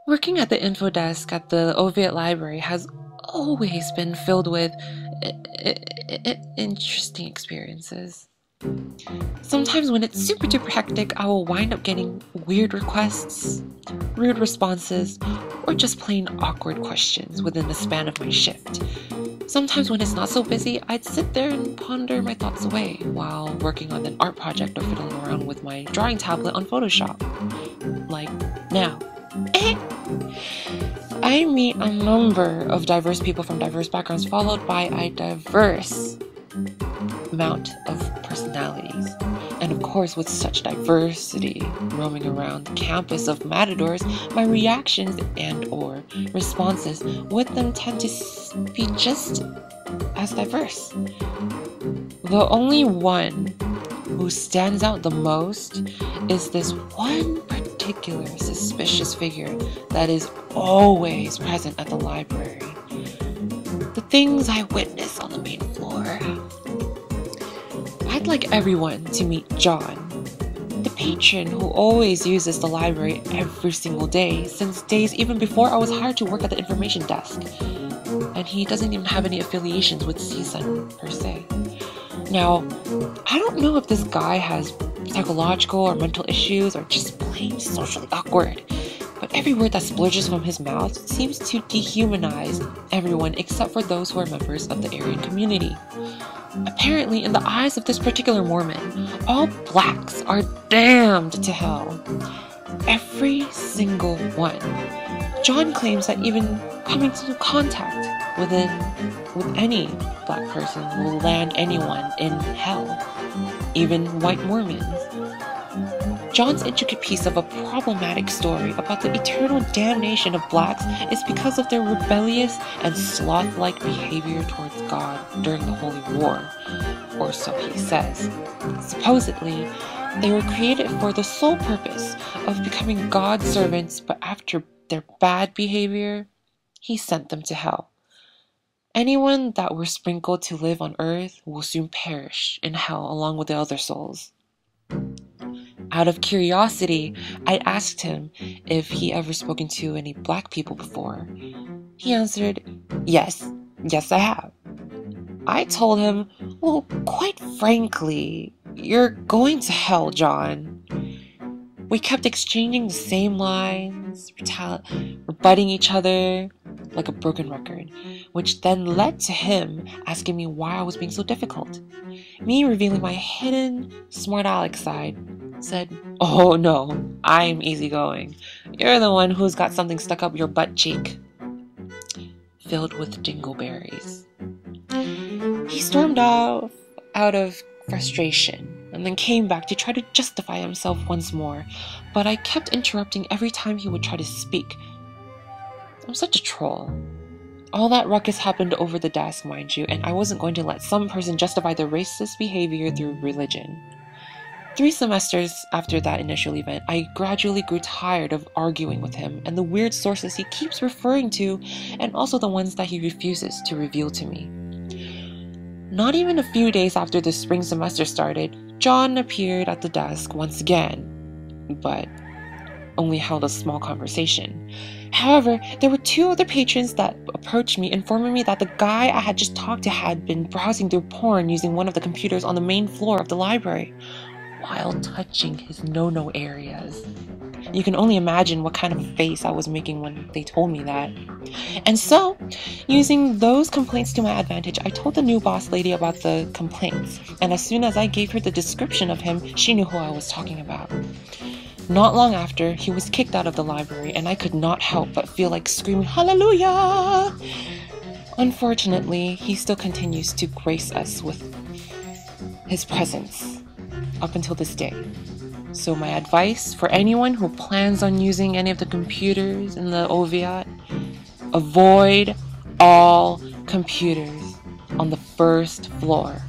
Working at the info desk at the Oviatt Library has always been filled with interesting experiences. Sometimes when it's super duper hectic, I will wind up getting weird requests, rude responses, or just plain awkward questions within the span of my shift. Sometimes when it's not so busy, I'd sit there and ponder my thoughts away while working on an art project or fiddling around with my drawing tablet on Photoshop. Like now. I meet a number of diverse people from diverse backgrounds, followed by a diverse amount of personalities. And of course, with such diversity roaming around the campus of Matadors, my reactions and/or responses with them tend to be just as diverse. The only one who stands out the most is this one particular suspicious figure that is always present at the library. The things I witness on the main floor. I'd like everyone to meet John, the patron who always uses the library every single day, since days even before I was hired to work at the information desk. And he doesn't even have any affiliations with CSUN per se. Now, I don't know if this guy has psychological or mental issues or just plain socially awkward, but every word that splurges from his mouth seems to dehumanize everyone except for those who are members of the Aryan community. Apparently, in the eyes of this particular Mormon, all blacks are damned to hell. Every single one. John claims that even coming into contact with any black person will land anyone in hell, even white Mormons. John's intricate piece of a problematic story about the eternal damnation of blacks is because of their rebellious and sloth-like behavior towards God during the Holy War, or so he says. Supposedly, they were created for the sole purpose of becoming God's servants, but after their bad behavior, he sent them to hell. Anyone that were sprinkled to live on earth will soon perish in hell along with the other souls. Out of curiosity, I asked him if he ever spoken to any black people before. He answered, yes, I have. I told him, well, quite frankly, you're going to hell, John. We kept exchanging the same lines, rebutting each other like a broken record, which then led to him asking me why I was being so difficult. Me revealing my hidden smart aleck side, said, oh no, I'm easygoing. You're the one who's got something stuck up your butt cheek, filled with dingleberries. He stormed off out of frustration and then came back to try to justify himself once more, but I kept interrupting every time he would try to speak. I'm such a troll. All that ruckus happened over the desk, mind you, and I wasn't going to let some person justify their racist behavior through religion. 3 semesters after that initial event, I gradually grew tired of arguing with him and the weird sources he keeps referring to, and also the ones that he refuses to reveal to me. Not even a few days after the spring semester started, John appeared at the desk once again, but only held a small conversation. However, there were 2 other patrons that approached me, informing me that the guy I had just talked to had been browsing through porn using one of the computers on the main floor of the library, while touching his no-no areas. You can only imagine what kind of face I was making when they told me that. And so, using those complaints to my advantage, I told the new boss lady about the complaints, and as soon as I gave her the description of him, she knew who I was talking about. Not long after, he was kicked out of the library, and I could not help but feel like screaming, "Hallelujah!" Unfortunately, he still continues to grace us with his presence up until this day. So my advice for anyone who plans on using any of the computers in the Oviatt, avoid all computers on the first floor.